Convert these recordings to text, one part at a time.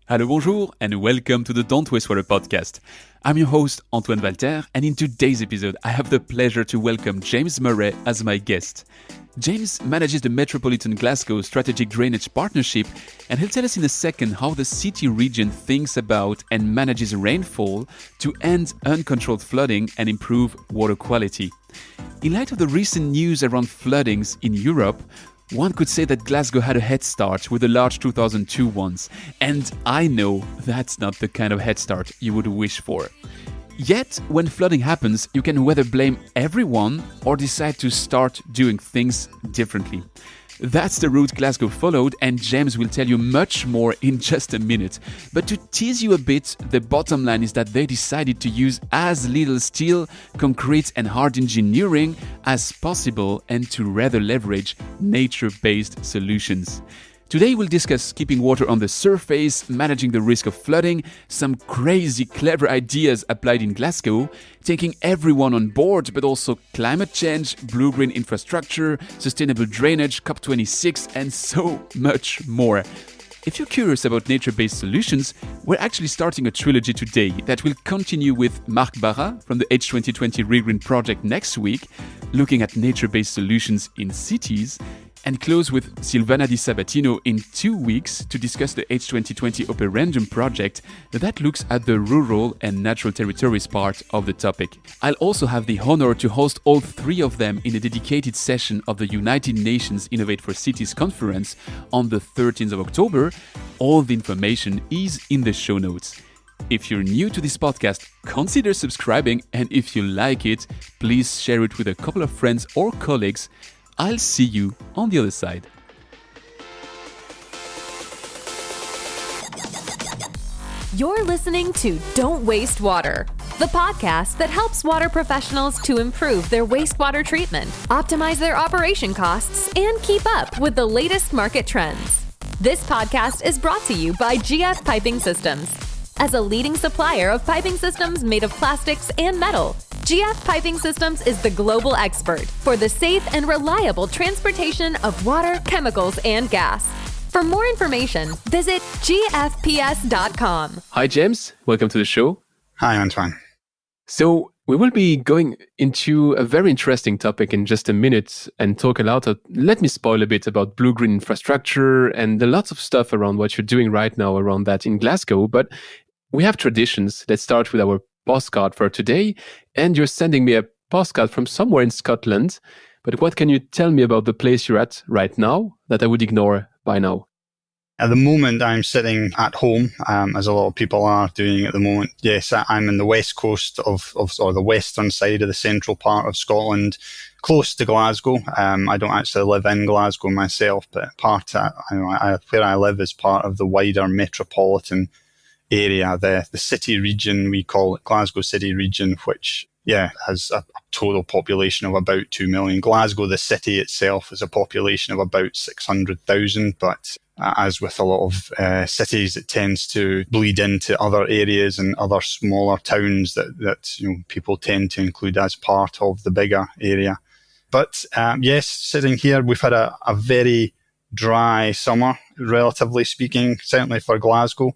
Hello, bonjour, and welcome to the Don't Waste Water podcast. I'm your host, Antoine Walter, and in today's episode, I have the pleasure to welcome James Murray as my guest. James manages the Metropolitan Glasgow Strategic Drainage Partnership, and he'll tell us in a second how the city region thinks about and manages rainfall to end uncontrolled flooding and improve water quality. In light of the recent news around floodings in Europe, one could say that Glasgow had a head start with the large 2002 ones, and I know that's not the kind of head start you would wish for. Yet, when flooding happens, you can whether blame everyone or decide to start doing things differently. That's the route Glasgow followed, and James will tell you much more in just a minute. But to tease you a bit, the bottom line is that they decided to use as little steel, concrete and hard engineering as possible and to rather leverage nature-based solutions. Today we'll discuss keeping water on the surface, managing the risk of flooding, some crazy clever ideas applied in Glasgow, taking everyone on board, but also climate change, blue-green infrastructure, sustainable drainage, COP26, and so much more. If you're curious about nature-based solutions, we're actually starting a trilogy today that will continue with Marc Barra from the H2020 Regreen project next week, looking at nature-based solutions in cities, and close with Silvana Di Sabatino in 2 weeks to discuss the H2020 Operandum project that looks at the rural and natural territories part of the topic. I'll also have the honor to host all three of them in a dedicated session of the United Nations Innovate for Cities conference on the 13th of October. All the information is in the show notes. If you're new to this podcast, consider subscribing, and if you like it, please share it with a couple of friends or colleagues. I'll see you on the other side. You're listening to Don't Waste Water, the podcast that helps water professionals to improve their wastewater treatment, optimize their operation costs, and keep up with the latest market trends. This podcast is brought to you by GF Piping Systems. As a leading supplier of piping systems made of plastics and metal, GF Piping Systems is the global expert for the safe and reliable transportation of water, chemicals, and gas. For more information, visit gfps.com. Hi, James. Welcome to the show. Hi, Antoine. So, we will be going into a very interesting topic in just a minute and talk a lot. Let me spoil a bit about blue-green infrastructure and the lots of stuff around what you're doing right now around that in Glasgow. But we have traditions. Let's start with our postcard for today. And you're sending me a postcard from somewhere in Scotland. But what can you tell me about the place you're at right now that I would ignore by now? At the moment, I'm sitting at home, as a lot of people are doing at the moment. Yes, I'm in the west coast or the western side of the central part of Scotland, close to Glasgow. I don't actually live in Glasgow myself, but where I live is part of the wider Metropolitan area, the city region, we call it Glasgow City region, which has a total population of about 2 million. Glasgow, the city itself, is a population of about 600,000, but as with a lot of cities, it tends to bleed into other areas and other smaller towns that people tend to include as part of the bigger area. But yes, sitting here, we've had a very dry summer, relatively speaking, certainly for Glasgow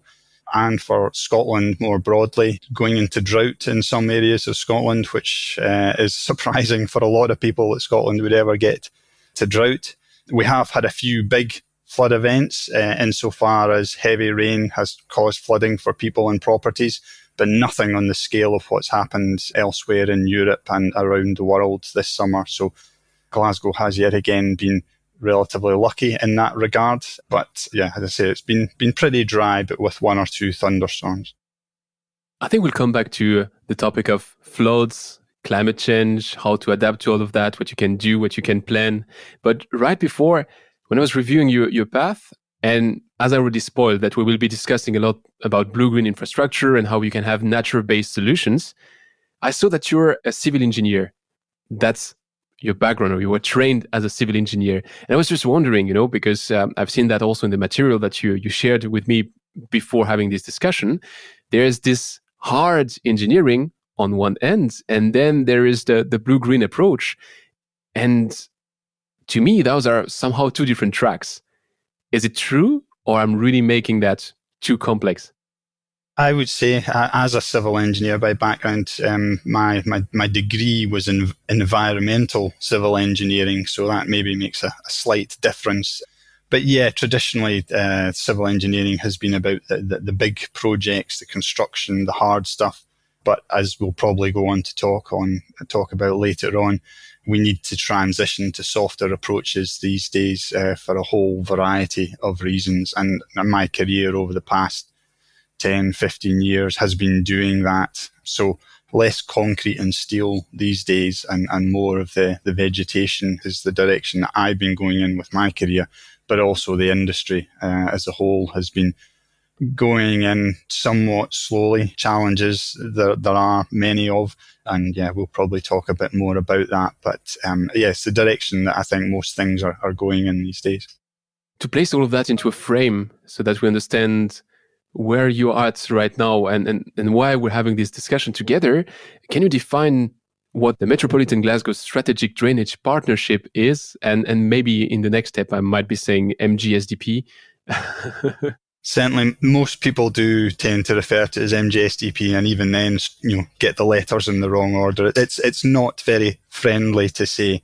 and for Scotland more broadly, going into drought in some areas of Scotland, which is surprising for a lot of people that Scotland would ever get to drought. We have had a few big flood events insofar as heavy rain has caused flooding for people and properties, but nothing on the scale of what's happened elsewhere in Europe and around the world this summer. So Glasgow has yet again been relatively lucky in that regard. But yeah, as I say, it's been pretty dry, but with one or two thunderstorms. I think we'll come back to the topic of floods, climate change, how to adapt to all of that, what you can do, what you can plan. But right before, when I was reviewing your path, and as I already spoiled that we will be discussing a lot about blue-green infrastructure and how you can have nature-based solutions, I saw that you're a civil engineer. That's your background, or you were trained as a civil engineer. And I was just wondering, because I've seen that also in the material that you shared with me before having this discussion. There's this hard engineering on one end, and then there is the blue-green approach. And to me, those are somehow two different tracks. Is it true, or I'm really making that too complex? I would say, as a civil engineer by background, my degree was in environmental civil engineering, so that maybe makes a slight difference. But yeah, traditionally, civil engineering has been about the big projects, the construction, the hard stuff. But as we'll probably go on to talk about later on, we need to transition to softer approaches these days for a whole variety of reasons. And my career over the past 10, 15 years has been doing that. So less concrete and steel these days and more of the vegetation is the direction that I've been going in with my career, but also the industry as a whole has been going in somewhat slowly. Challenges there are many of, and yeah, we'll probably talk a bit more about that. But yes, the direction that I think most things are going in these days. To place all of that into a frame so that we understand where you are at right now and why we're having this discussion together, can you define what the Metropolitan Glasgow Strategic Drainage Partnership is? And maybe in the next step, I might be saying MGSDP. Certainly, most people do tend to refer to it as MGSDP, and even then, get the letters in the wrong order. It's not very friendly to say.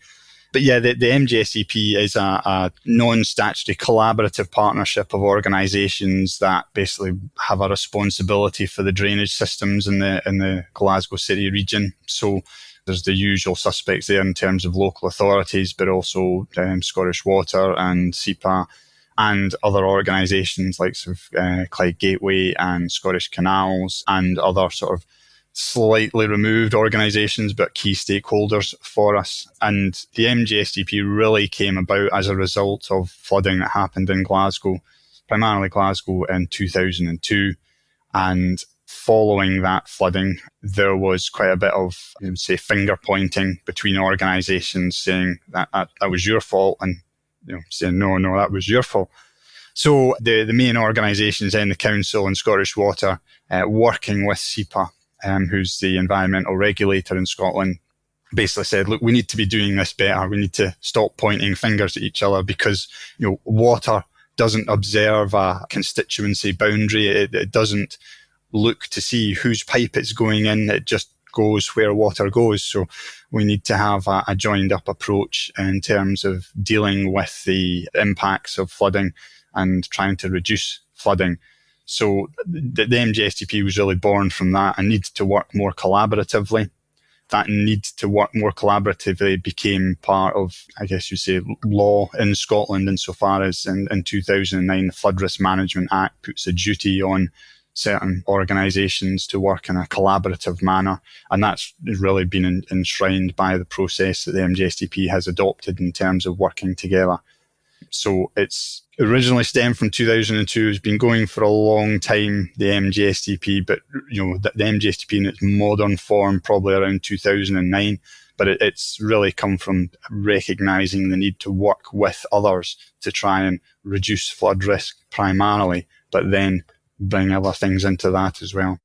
But yeah, the MGSDP is a non-statutory collaborative partnership of organisations that basically have a responsibility for the drainage systems in the Glasgow city region. So there's the usual suspects there in terms of local authorities, but also Scottish Water and SEPA and other organisations like Clyde Gateway and Scottish Canals and other sort of slightly removed organisations, but key stakeholders for us. And the MGSDP really came about as a result of flooding that happened in Glasgow, primarily Glasgow in 2002. And following that flooding, there was quite a bit of, I would say, finger pointing between organisations saying that was your fault, and saying, no, that was your fault. So the main organisations in the council and Scottish Water, working with SEPA, who's the environmental regulator in Scotland, basically said, look, we need to be doing this better. We need to stop pointing fingers at each other because, water doesn't observe a constituency boundary. It doesn't look to see whose pipe it's going in. It just goes where water goes. So we need to have a joined up approach in terms of dealing with the impacts of flooding and trying to reduce flooding. So the MGSDP was really born from that, and needed to work more collaboratively. That need to work more collaboratively became part of, I guess you say, law in Scotland, insofar as in 2009, the Flood Risk Management Act puts a duty on certain organisations to work in a collaborative manner. And that's really been enshrined by the process that the MGSDP has adopted in terms of working together. So it's originally stemmed from 2002. It's been going for a long time, the MGSDP, but the MGSDP in its modern form probably around 2009. But it's really come from recognising the need to work with others to try and reduce flood risk primarily, but then bring other things into that as well.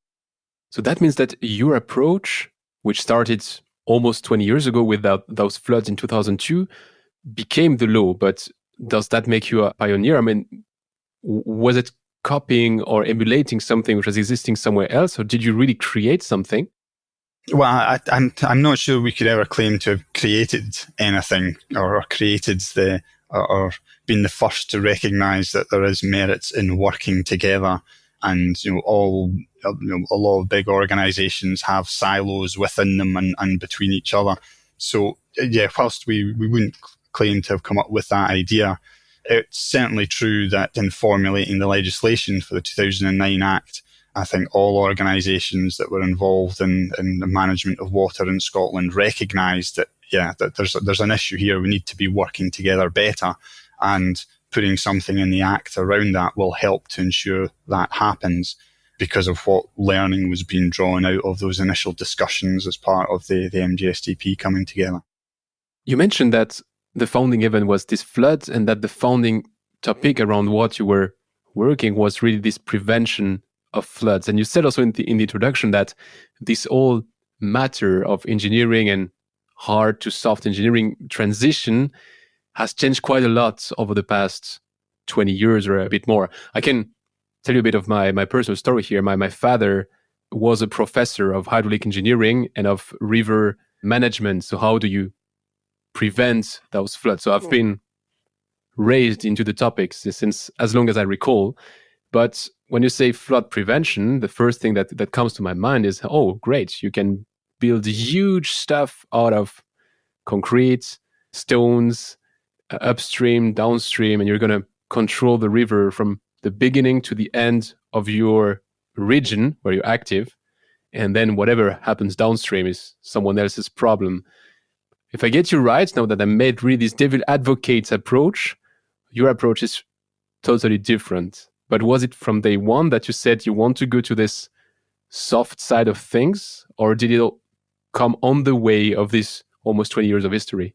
So that means that your approach, which started almost 20 years ago with those floods in 2002, became the law. But does that make you a pioneer? I mean, was it copying or emulating something which was existing somewhere else, or did you really create something? Well, I'm not sure we could ever claim to have created anything or created or been the first to recognise that there is merits in working together. And a lot of big organisations have silos within them and between each other. So yeah, whilst we wouldn't claim to have come up with that idea, it's certainly true that in formulating the legislation for the 2009 Act, I think all organisations that were involved in the management of water in Scotland recognised that, that there's an issue here. We need to be working together better, and putting something in the Act around that will help to ensure that happens, because of what learning was being drawn out of those initial discussions as part of the MGSDP coming together. You mentioned that the founding event was this flood, and that the founding topic around what you were working was really this prevention of floods. And you said also in the introduction that this whole matter of engineering and hard to soft engineering transition has changed quite a lot over the past 20 years or a bit more. I can tell you a bit of my personal story here. My father was a professor of hydraulic engineering and of river management. So how do you prevent those floods? So I've been raised into the topics since as long as I recall. But when you say flood prevention, the first thing that comes to my mind is, oh, great, you can build huge stuff out of concrete, stones, upstream, downstream, and you're going to control the river from the beginning to the end of your region where you're active. And then whatever happens downstream is someone else's problem. If I get you right, now that I made really this devil advocate approach, your approach is totally different. But was it from day one that you said you want to go to this soft side of things, or did it come on the way of this almost 20 years of history?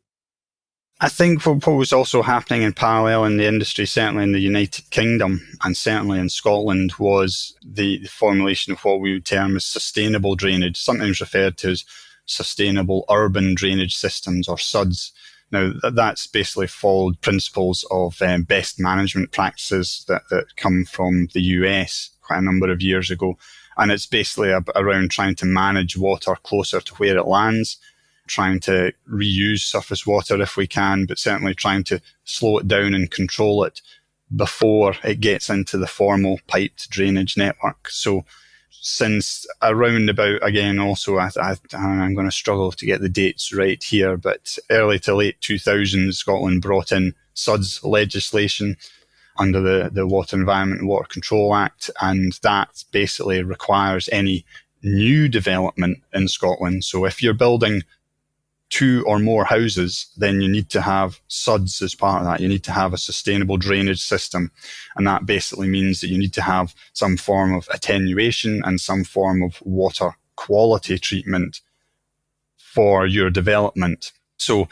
I think what was also happening in parallel in the industry, certainly in the United Kingdom and certainly in Scotland, was the formulation of what we would term as sustainable drainage, sometimes referred to as sustainable urban drainage systems, or SUDS. Now, that's basically followed principles of best management practices that come from the US quite a number of years ago. And it's basically around trying to manage water closer to where it lands, trying to reuse surface water if we can, but certainly trying to slow it down and control it before it gets into the formal piped drainage network. So since around about, again, also, I'm going to struggle to get the dates right here, but early to late 2000s, Scotland brought in SUDS legislation under the Water Environment and Water Control Act, and that basically requires any new development in Scotland. So if you're building 2 or more houses, then you need to have SUDS as part of that. You need to have a sustainable drainage system. And that basically means that you need to have some form of attenuation and some form of water quality treatment for your development. So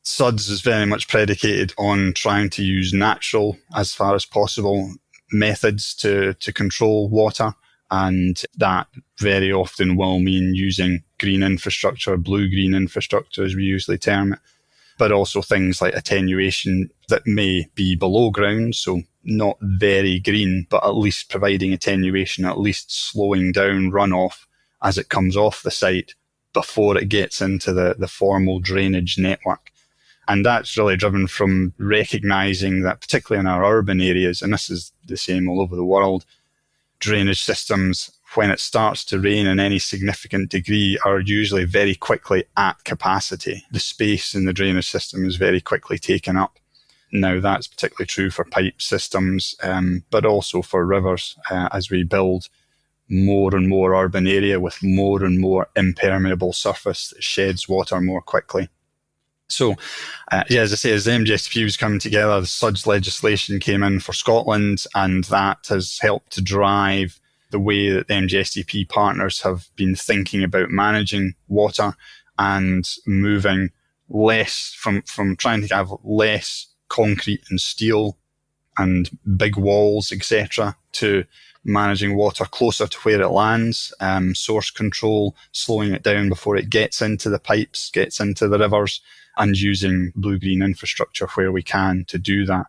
SUDS is very much predicated on trying to use natural, as far as possible, methods to control water. And that very often will mean using green infrastructure, blue-green infrastructure as we usually term it, but also things like attenuation that may be below ground, so not very green, but at least providing attenuation, at least slowing down runoff as it comes off the site before it gets into the formal drainage network. And that's really driven from recognising that, particularly in our urban areas, and this is the same all over the world, drainage systems, when it starts to rain in any significant degree, are usually very quickly at capacity. The space in the drainage system is very quickly taken up. Now, that's particularly true for pipe systems, but also for rivers as we build more and more urban area with more and more impermeable surface that sheds water more quickly. So, as I say, as the MGSDP was coming together, the SUDS legislation came in for Scotland, and that has helped to drive the way that the MGSDP partners have been thinking about managing water and moving less from trying to have less concrete and steel and big walls, etc., to managing water closer to where it lands, source control, slowing it down before it gets into the pipes, gets into the rivers, and using blue-green infrastructure where we can to do that.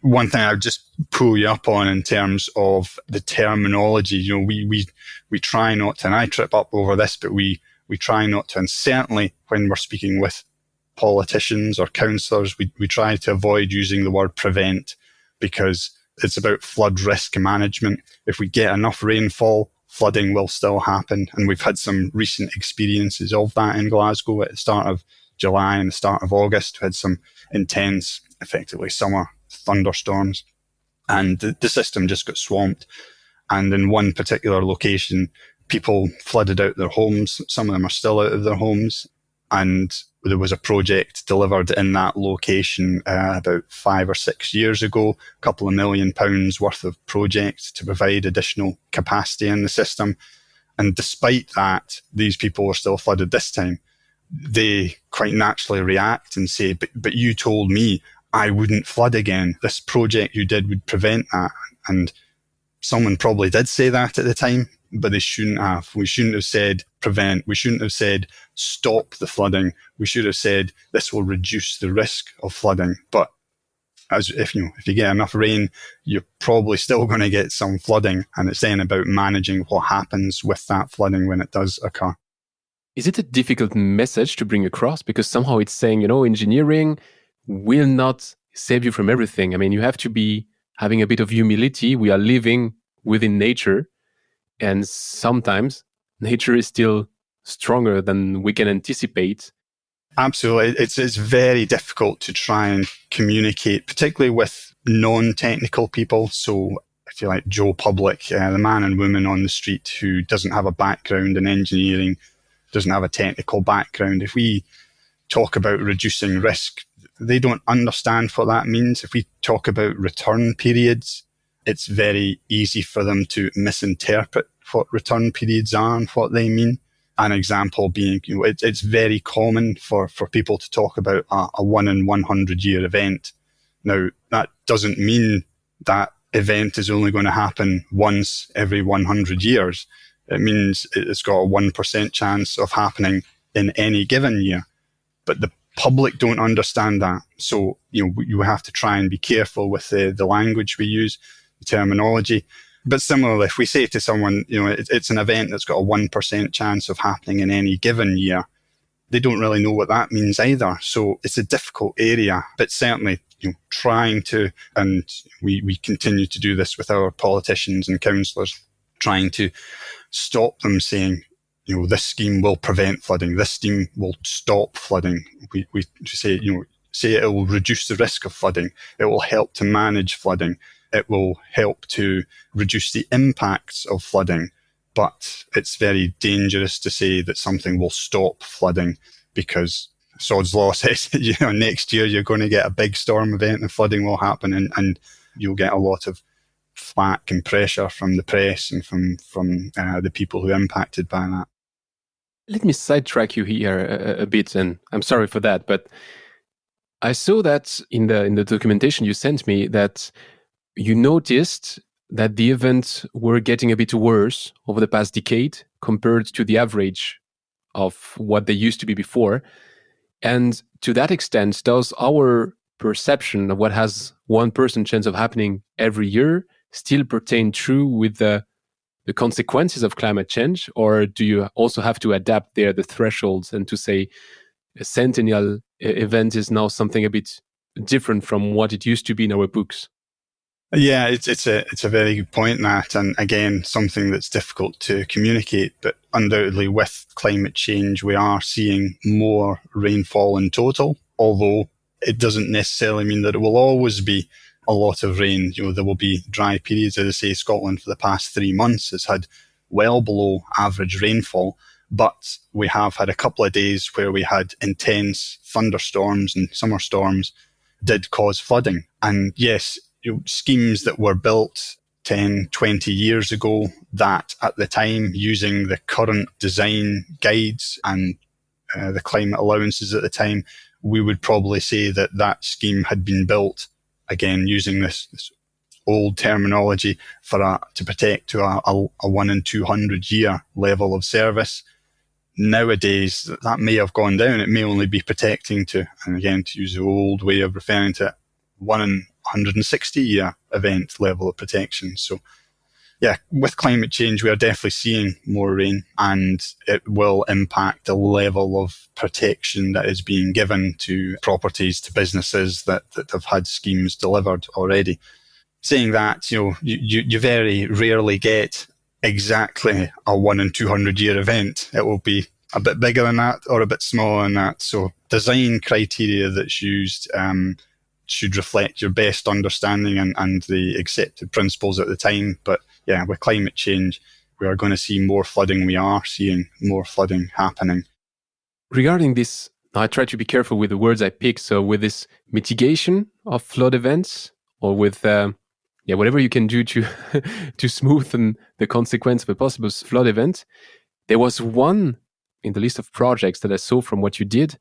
One thing I would just pull you up on in terms of the terminology, we try not to, and I trip up over this, but we try not to, and certainly when we're speaking with politicians or councillors, we try to avoid using the word prevent, because it's about flood risk management. If we get enough rainfall, flooding will still happen. And we've had some recent experiences of that in Glasgow at the start of July and the start of August. We had some intense, effectively summer thunderstorms, and the system just got swamped. And in one particular location, people flooded out their homes. Some of them are still out of their homes. And there was a project delivered in that location about 5 or 6 years ago, a couple of £1 million worth of project to provide additional capacity in the system. And despite that, these people were still flooded this time. They quite naturally react and say, but you told me I wouldn't flood again. This project you did would prevent that. And someone probably did say that at the time, but they shouldn't have. We shouldn't have said prevent. We shouldn't have said stop the flooding. We should have said this will reduce the risk of flooding. But as if you get enough rain, you're probably still going to get some flooding. And it's then about managing what happens with that flooding when it does occur. Is it a difficult message to bring across? Because somehow it's saying, engineering will not save you from everything. I mean, you have to be having a bit of humility. We are living within nature, and sometimes nature is still stronger than we can anticipate. Absolutely. It's very difficult to try and communicate, particularly with non-technical people. So if you like Joe Public, the man and woman on the street who doesn't have a background in engineering, doesn't have a technical background, if we talk about reducing risk, they don't understand what that means. If we talk about return periods, it's very easy for them to misinterpret what return periods are and what they mean. An example being, it's very common for people to talk about a 1 in 100 year event. Now, that doesn't mean that event is only going to happen once every 100 years. It means it's got a 1% chance of happening in any given year. But the public don't understand that. So, you have to try and be careful with the language we use, the terminology. But similarly, if we say to someone, it's an event that's got a 1% chance of happening in any given year, they don't really know what that means either. So it's a difficult area, but certainly, trying to, and we continue to do this with our politicians and councillors, trying to stop them saying, this scheme will prevent flooding, this scheme will stop flooding. We say, say it will reduce the risk of flooding, it will help to manage flooding, it will help to reduce the impacts of flooding. But it's very dangerous to say that something will stop flooding, because Sod's Law says, next year you're going to get a big storm event and flooding will happen, and you'll get a lot of flack and pressure from the press and from the people who are impacted by that. Let me sidetrack you here a bit, and I'm sorry for that, but I saw that in the documentation you sent me that you noticed that the events were getting a bit worse over the past decade compared to the average of what they used to be before. And to that extent, does our perception of what has 1% chance of happening every year still pertain true with the consequences of climate change? Or do you also have to adapt there the thresholds and to say a centennial event is now something a bit different from what it used to be in our books? Yeah, it's a very good point, Nat, and again, something that's difficult to communicate, but undoubtedly with climate change, we are seeing more rainfall in total, although it doesn't necessarily mean that it will always be a lot of rain. There will be dry periods. As I say, Scotland for the past 3 months has had well below average rainfall, but we have had a couple of days where we had intense thunderstorms and summer storms did cause flooding. And yes, schemes that were built 10, 20 years ago that at the time, using the current design guides and the climate allowances at the time, we would probably say that scheme had been built, again, using this old terminology, to protect to a 1 in 200 year level of service. Nowadays, that may have gone down. It may only be protecting to, and again, to use the old way of referring to it, 1 in 160 year event level of protection. So yeah, with climate change, we are definitely seeing more rain, and it will impact the level of protection that is being given to properties, to businesses that have had schemes delivered already. Saying that, you very rarely get exactly a 1 in 200 year event. It will be a bit bigger than that or a bit smaller than that. So design criteria that's used should reflect your best understanding and the accepted principles at the time. But yeah, with climate change, we are going to see more flooding. We are seeing more flooding happening. Regarding this, I try to be careful with the words I pick. So with this mitigation of flood events, or with whatever you can do to to smoothen the consequence of a possible flood event, there was one in the list of projects that I saw from what you did,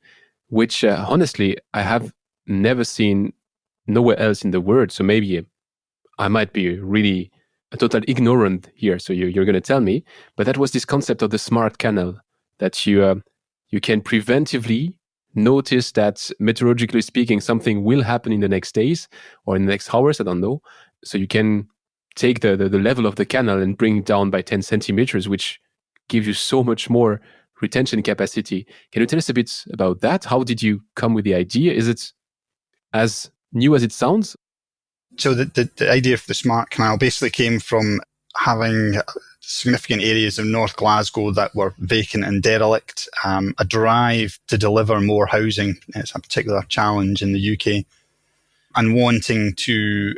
which honestly I have never seen nowhere else in the world. So maybe I might be really a total ignorant here. So you're going to tell me. But that was this concept of the smart canal, that you can preventively notice that meteorologically speaking, something will happen in the next days or in the next hours, I don't know. So you can take the level of the canal and bring it down by 10 centimeters, which gives you so much more retention capacity. Can you tell us a bit about that? How did you come with the idea? Is it as new as it sounds? So the idea for the smart canal basically came from having significant areas of North Glasgow that were vacant and derelict, a drive to deliver more housing. It's a particular challenge in the UK, and wanting to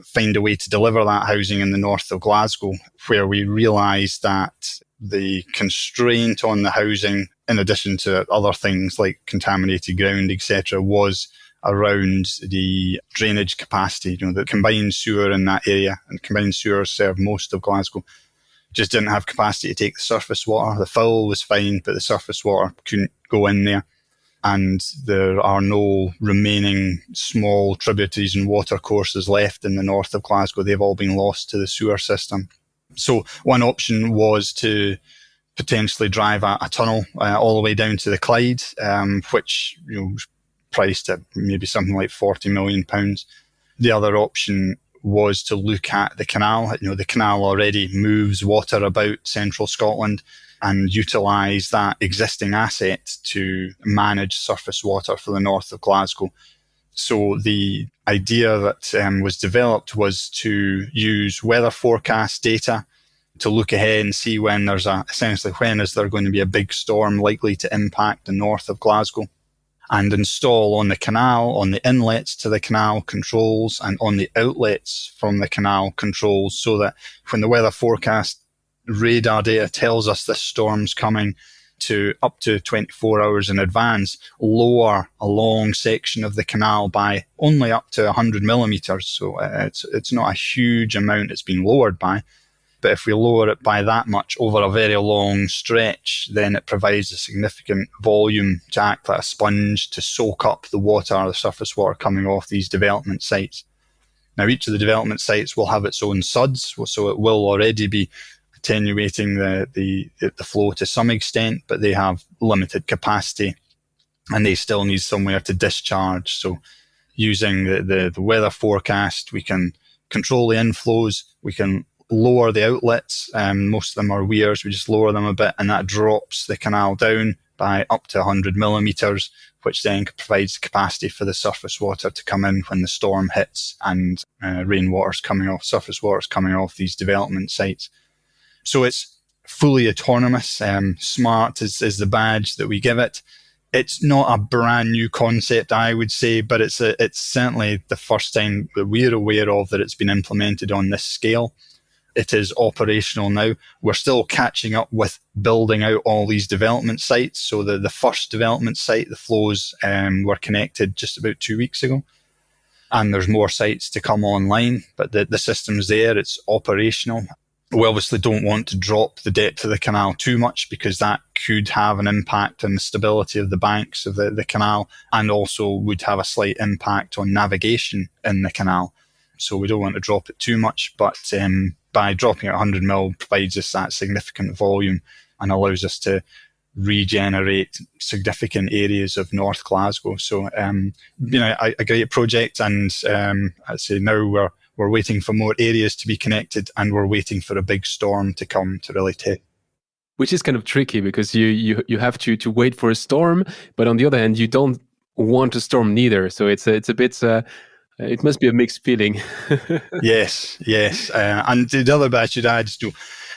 find a way to deliver that housing in the north of Glasgow, where we realised that the constraint on the housing, in addition to other things like contaminated ground, etc., was around the drainage capacity. The combined sewer in that area, and combined sewers serve most of Glasgow, just didn't have capacity to take the surface water. The fill was fine, but the surface water couldn't go in there. And there are no remaining small tributaries and watercourses left in the north of Glasgow. They've all been lost to the sewer system. So one option was to potentially drive a tunnel all the way down to the Clyde, which was priced at maybe something like £40 million. The other option was to look at the canal. The canal already moves water about central Scotland, and utilise that existing asset to manage surface water for the north of Glasgow. So the idea that was developed was to use weather forecast data to look ahead and see when there's when is there going to be a big storm likely to impact the north of Glasgow, and install on the canal, on the inlets to the canal, controls, and on the outlets from the canal, controls, so that when the weather forecast radar data tells us this storm's coming, to up to 24 hours in advance, lower a long section of the canal by only up to 100 millimetres. So it's not a huge amount it's been lowered by. But if we lower it by that much over a very long stretch, then it provides a significant volume to act like a sponge to soak up the water, the surface water coming off these development sites. Now, each of the development sites will have its own SUDs, so it will already be attenuating the flow to some extent, but they have limited capacity and they still need somewhere to discharge. So using the weather forecast, we can control the inflows, we can lower the outlets. Most of them are weirs, we just lower them a bit, and that drops the canal down by up to 100 millimetres, which then provides capacity for the surface water to come in when the storm hits and rainwater's coming off, surface water's coming off these development sites. So it's fully autonomous. Smart is the badge that we give it. It's not a brand new concept, I would say, but it's certainly the first time that we're aware of that it's been implemented on this scale. It is operational now. We're still catching up with building out all these development sites. So the first development site, the flows were connected just about 2 weeks ago. And there's more sites to come online, but the system's there, it's operational. We obviously don't want to drop the depth of the canal too much, because that could have an impact on the stability of the banks of the canal, and also would have a slight impact on navigation in the canal. So we don't want to drop it too much, but by dropping it 100 mil provides us that significant volume and allows us to regenerate significant areas of North Glasgow. So, a great project, and I'd say now we're waiting for more areas to be connected, and we're waiting for a big storm to come to really test. Which is kind of tricky, because you have to wait for a storm, but on the other hand, you don't want a storm neither. So it's a bit. It must be a mixed feeling. Yes. And the other bit I should add,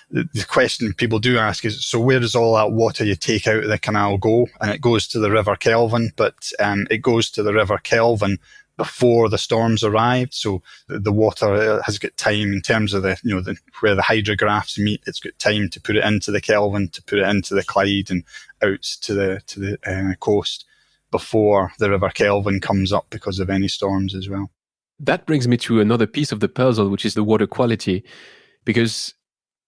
the question people do ask is, so where does all that water you take out of the canal go? And it goes to the River Kelvin, but it goes to the River Kelvin before the storms arrived. So the water has got time in terms of where the hydrographs meet. It's got time to put it into the Kelvin, to put it into the Clyde and out to the coast before the River Kelvin comes up because of any storms as well. That brings me to another piece of the puzzle, which is the water quality. Because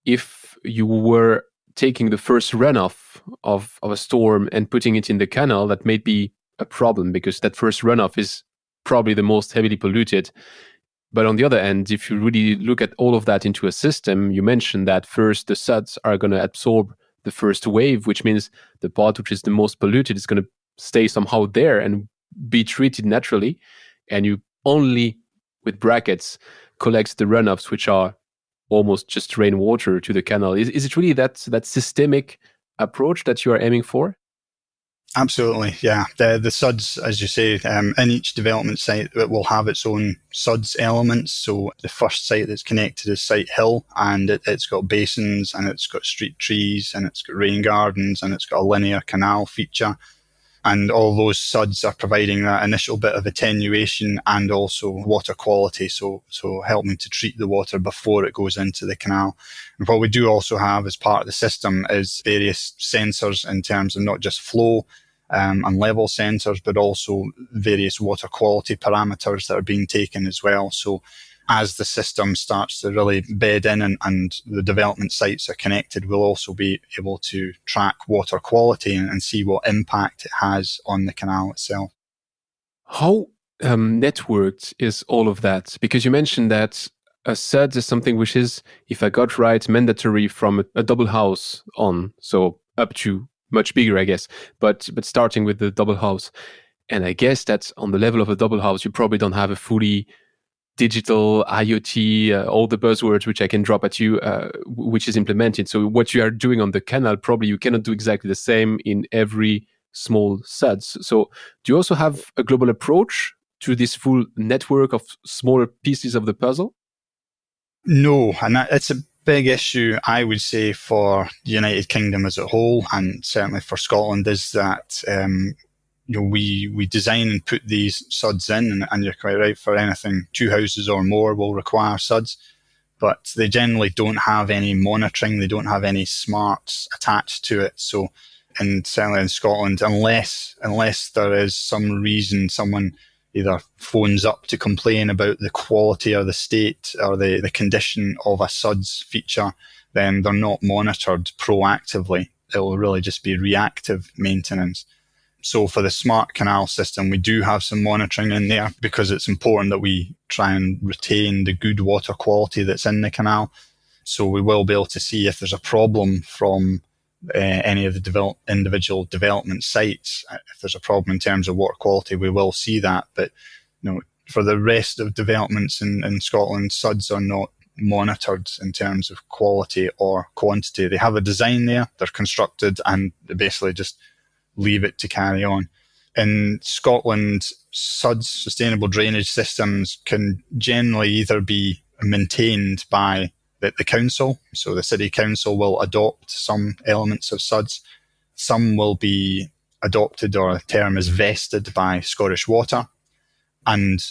if you were taking the first runoff of a storm and putting it in the canal, that may be a problem, because that first runoff is probably the most heavily polluted. But on the other hand, if you really look at all of that into a system, you mentioned that first the SUDs are going to absorb the first wave, which means the part which is the most polluted is going to stay somehow there and be treated naturally, and you only, with brackets, collect the runoffs, which are almost just rainwater to the canal. Is it really that systemic approach that you are aiming for? Absolutely, yeah. The SUDS, as you say, in each development site, it will have its own SUDS elements. So the first site that's connected is Site Hill, and it's got basins, and it's got street trees, and it's got rain gardens, and it's got a linear canal feature. And all those SUDS are providing that initial bit of attenuation and also water quality, so helping to treat the water before it goes into the canal. And what we do also have as part of the system is various sensors in terms of not just flow and level sensors, but also various water quality parameters that are being taken as well. So as the system starts to really bed in and the development sites are connected, we'll also be able to track water quality and see what impact it has on the canal itself. How networked is all of that? Because you mentioned that a SUDS is something which is, if I got right, mandatory from a double house on, so up to much bigger, I guess, but starting with the double house. And I guess that on the level of a double house, you probably don't have a fully digital IoT, all the buzzwords which I can drop at you, which is implemented. So what you are doing on the canal, probably you cannot do exactly the same in every small SUDS. So do you also have a global approach to this full network of smaller pieces of the puzzle? No, and it's a big issue, I would say, for the United Kingdom as a whole, and certainly for Scotland, is that we design and put these SUDS in, and you're quite right, for anything 2 houses or more will require SUDS, but they generally don't have any monitoring, they don't have any smarts attached to it. So, and certainly in Scotland, unless there is some reason someone either phones up to complain about the quality or the state or the condition of a SUDS feature, then they're not monitored proactively. It will really just be reactive maintenance. So for the smart canal system, we do have some monitoring in there because it's important that we try and retain the good water quality that's in the canal. So we will be able to see if there's a problem from any of the individual development sites. If there's a problem in terms of water quality, we will see that. But for the rest of developments in Scotland, SUDS are not monitored in terms of quality or quantity. They have a design there, they're constructed, and they basically just leave it to carry on. In Scotland, SUDS, sustainable drainage systems, can generally either be maintained by the council. So the city council will adopt some elements of SUDS. Some will be adopted, or a term is vested, by Scottish Water. And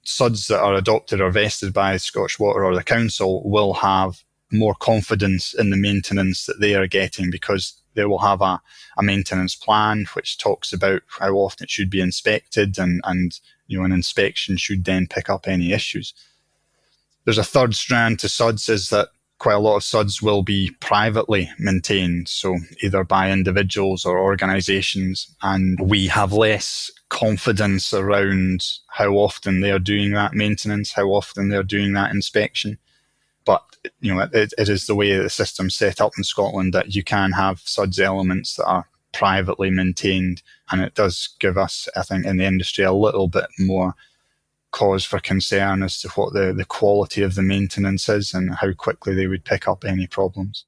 SUDS that are adopted or vested by Scottish Water or the council will have more confidence in the maintenance that they are getting, because they will have a maintenance plan which talks about how often it should be inspected, and an inspection should then pick up any issues. There's a third strand to SUDS, is that quite a lot of SUDS will be privately maintained, so either by individuals or organisations, and we have less confidence around how often they are doing that maintenance, how often they're doing that inspection. But it is the way the system's set up in Scotland that you can have SUDS elements that are privately maintained, and it does give us, I think, in the industry a little bit more cause for concern as to what the quality of the maintenance is and how quickly they would pick up any problems.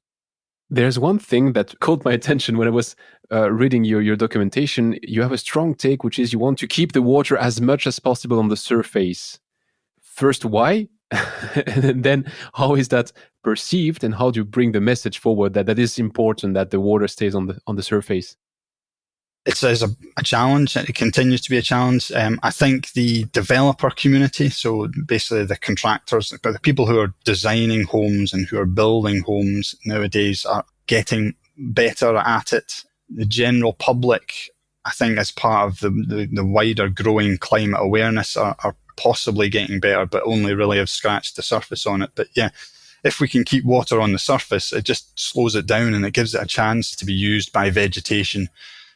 There's one thing that caught my attention when I was reading your documentation. You have a strong take, which is you want to keep the water as much as possible on the surface. First, why? And then how is that perceived, and how do you bring the message forward that is important that the water stays on the surface? It's a challenge. It continues to be a challenge. I think the developer community, so basically the contractors, but the people who are designing homes and who are building homes nowadays, are getting better at it. The general public, I think, as part of the wider growing climate awareness, are possibly getting better, but only really have scratched the surface on it. But yeah, if we can keep water on the surface, it just slows it down and it gives it a chance to be used by vegetation.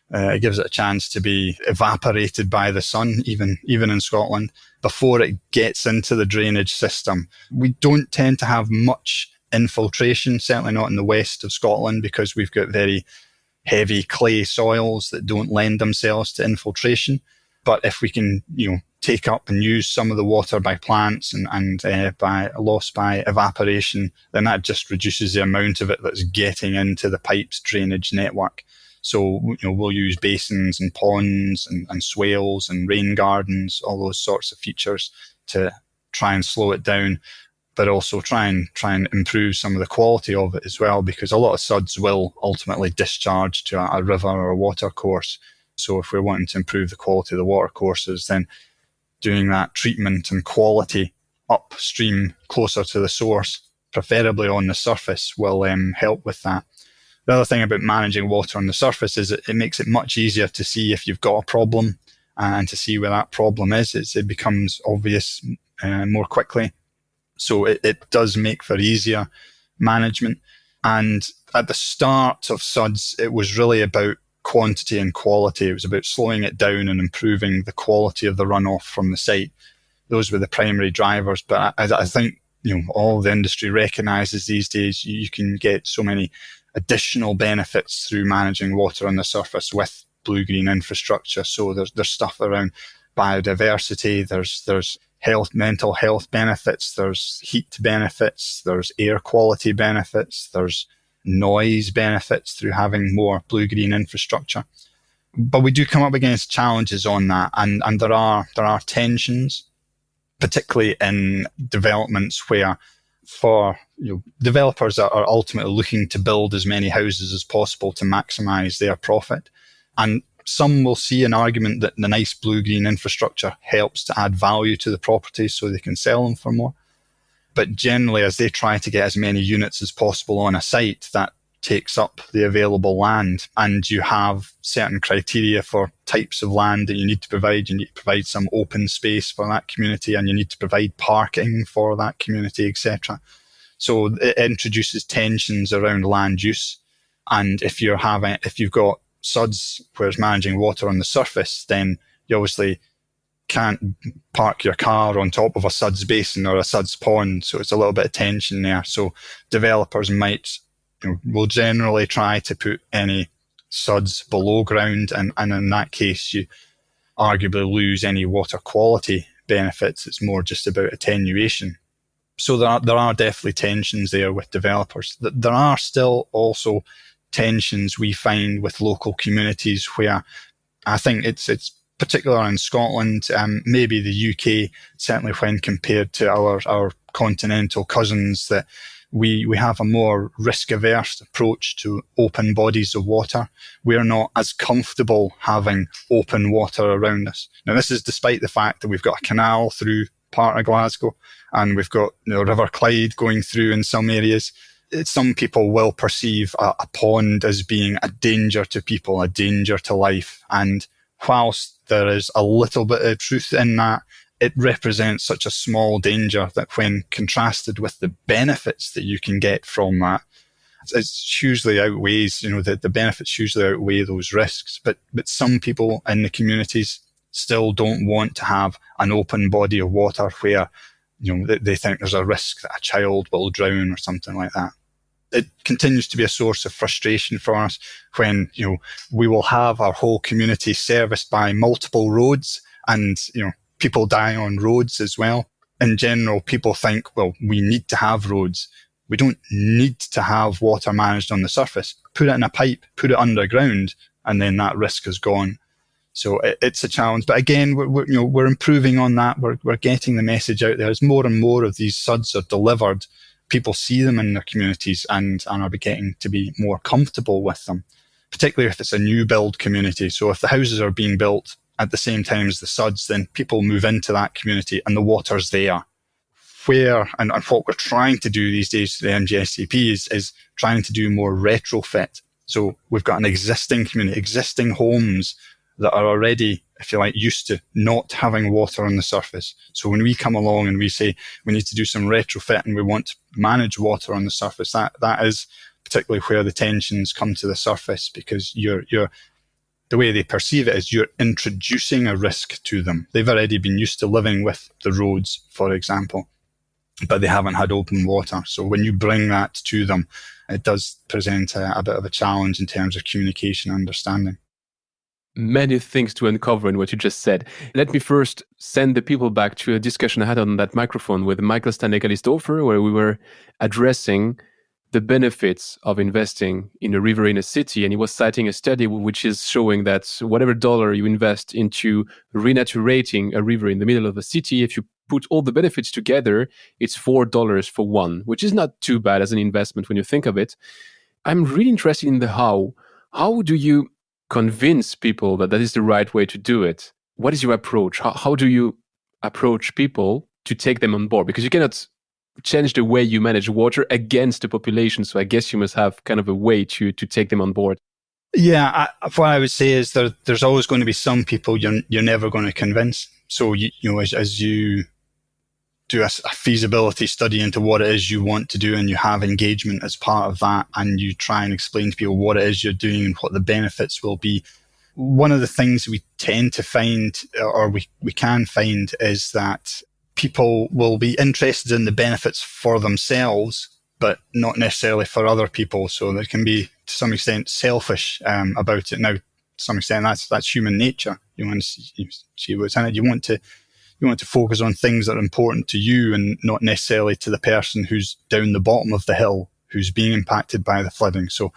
It gives it a chance to be evaporated by the sun, even in Scotland, before it gets into the drainage system. We don't tend to have much infiltration, certainly not in the west of Scotland, because we've got very heavy clay soils that don't lend themselves to infiltration. But if we can, take up and use some of the water by plants and by loss by evaporation, then that just reduces the amount of it that's getting into the pipe's drainage network. So, we'll use basins and ponds and swales and rain gardens, all those sorts of features to try and slow it down, but also try and improve some of the quality of it as well, because a lot of suds will ultimately discharge to a river or a water course. So if we're wanting to improve the quality of the water courses, then doing that treatment and quality upstream closer to the source, preferably on the surface, will help with that. The other thing about managing water on the surface is it makes it much easier to see if you've got a problem and to see where that problem is. It becomes obvious more quickly. So it does make for easier management. And at the start of SUDS, it was really about quantity and quality. It was about slowing it down and improving the quality of the runoff from the site. Those were the primary drivers. But I think all the industry recognises these days you can get so many additional benefits through managing water on the surface with blue-green infrastructure. So there's stuff around biodiversity, there's mental health benefits, there's heat benefits, there's air quality benefits, there's noise benefits through having more blue-green infrastructure. But we do come up against challenges on that, and there are tensions, particularly in developments where developers are ultimately looking to build as many houses as possible to maximize their profit. And some will see an argument that the nice blue-green infrastructure helps to add value to the properties so they can sell them for more. But generally, as they try to get as many units as possible on a site, that takes up the available land. And you have certain criteria for types of land that you need to provide. You need to provide some open space for that community, and you need to provide parking for that community, etc. So it introduces tensions around land use. And if you've got SUDS where it's managing water on the surface, then you obviously can't park your car on top of a SUDS basin or a SUDS pond. So it's a little bit of tension there. So developers will generally try to put any SUDS below ground. And in that case, you arguably lose any water quality benefits. It's more just about attenuation. So there are definitely tensions there with developers. There are still also tensions we find with local communities where I think it's particular in Scotland, maybe the UK, certainly when compared to our continental cousins, that we have a more risk-averse approach to open bodies of water. We're not as comfortable having open water around us. Now, this is despite the fact that we've got a canal through part of Glasgow, and we've got River Clyde going through in some areas. Some people will perceive a pond as being a danger to people, a danger to life. And whilst there is a little bit of truth in that, it represents such a small danger that when contrasted with the benefits that you can get from that, it hugely outweighs, the benefits hugely outweigh those risks. But some people in the communities still don't want to have an open body of water where, they think there's a risk that a child will drown or something like that. It continues to be a source of frustration for us when, we will have our whole community serviced by multiple roads and, people die on roads as well. In general, people think, well, we need to have roads. We don't need to have water managed on the surface. Put it in a pipe, put it underground, and then that risk is gone. So it's a challenge. But again, we're improving on that. We're getting the message out there. As more and more of these SUDs are delivered, people see them in their communities and are getting to be more comfortable with them, particularly if it's a new build community. So if the houses are being built at the same time as the SUDs, then people move into that community and the water's there. And what we're trying to do these days to the MGSDP is trying to do more retrofit. So we've got an existing community, existing homes that are already, if you like, used to not having water on the surface. So when we come along and we say we need to do some retrofit and we want to manage water on the surface, that is particularly where the tensions come to the surface, because the way they perceive it is you're introducing a risk to them. They've already been used to living with the roads, for example. but they haven't had open water. So when you bring that to them, it does present a bit of a challenge in terms of communication and understanding. Many things to uncover in what you just said. Let me first send the people back to a discussion I had on that microphone with Michael Stanley-Calistopher, where we were addressing the benefits of investing in a river in a city. And he was citing a study which is showing that whatever dollar you invest into renaturating a river in the middle of a city, if you put all the benefits together, it's $4 for one, which is not too bad as an investment when you think of it. I'm really interested in the how. How do you convince people that that is the right way to do it? What is your approach? How do you approach people to take them on board? Because you cannot change the way you manage water against the population. So I guess you must have kind of a way to take them on board. Yeah, what I would say is there's always going to be some people you're never going to convince. So as you do a feasibility study into what it is you want to do, and you have engagement as part of that, and you try and explain to people what it is you're doing and what the benefits will be. One of the things we tend to find, or we can find, is that people will be interested in the benefits for themselves, but not necessarily for other people. So there can be, to some extent, selfish about it. Now, to some extent, that's human nature. You want to see what's in it. You want to focus on things that are important to you, and not necessarily to the person who's down the bottom of the hill, who's being impacted by the flooding. So,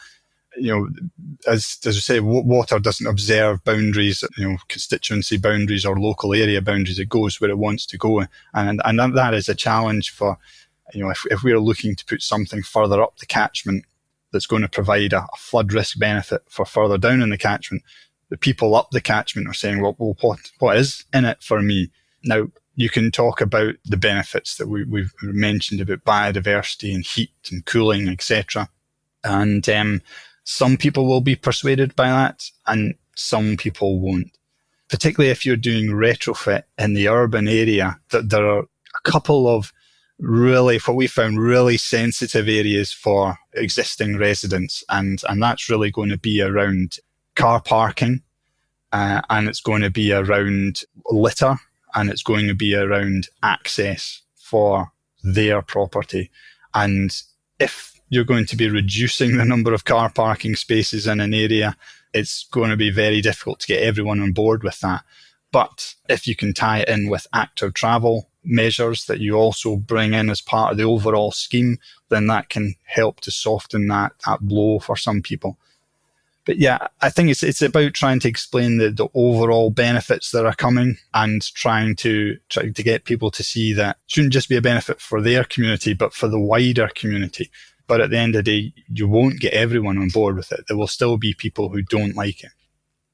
as we say, water doesn't observe boundaries, constituency boundaries or local area boundaries. It goes where it wants to go, and that is a challenge for, if we're looking to put something further up the catchment that's going to provide a flood risk benefit for further down in the catchment, the people up the catchment are saying, well, what is in it for me? Now, you can talk about the benefits that we've mentioned about biodiversity and heat and cooling, etc. And some people will be persuaded by that, and some people won't. Particularly if you're doing retrofit in the urban area, that there are a couple of really, what we found, really sensitive areas for existing residents. And that's really going to be around car parking, and it's going to be around litter, and it's going to be around access for their property. And if you're going to be reducing the number of car parking spaces in an area, it's going to be very difficult to get everyone on board with that. But if you can tie it in with active travel measures that you also bring in as part of the overall scheme, then that can help to soften that blow for some people. But yeah, I think it's about trying to explain the overall benefits that are coming, and trying to get people to see that it shouldn't just be a benefit for their community, but for the wider community. But at the end of the day, you won't get everyone on board with it. There will still be people who don't like it.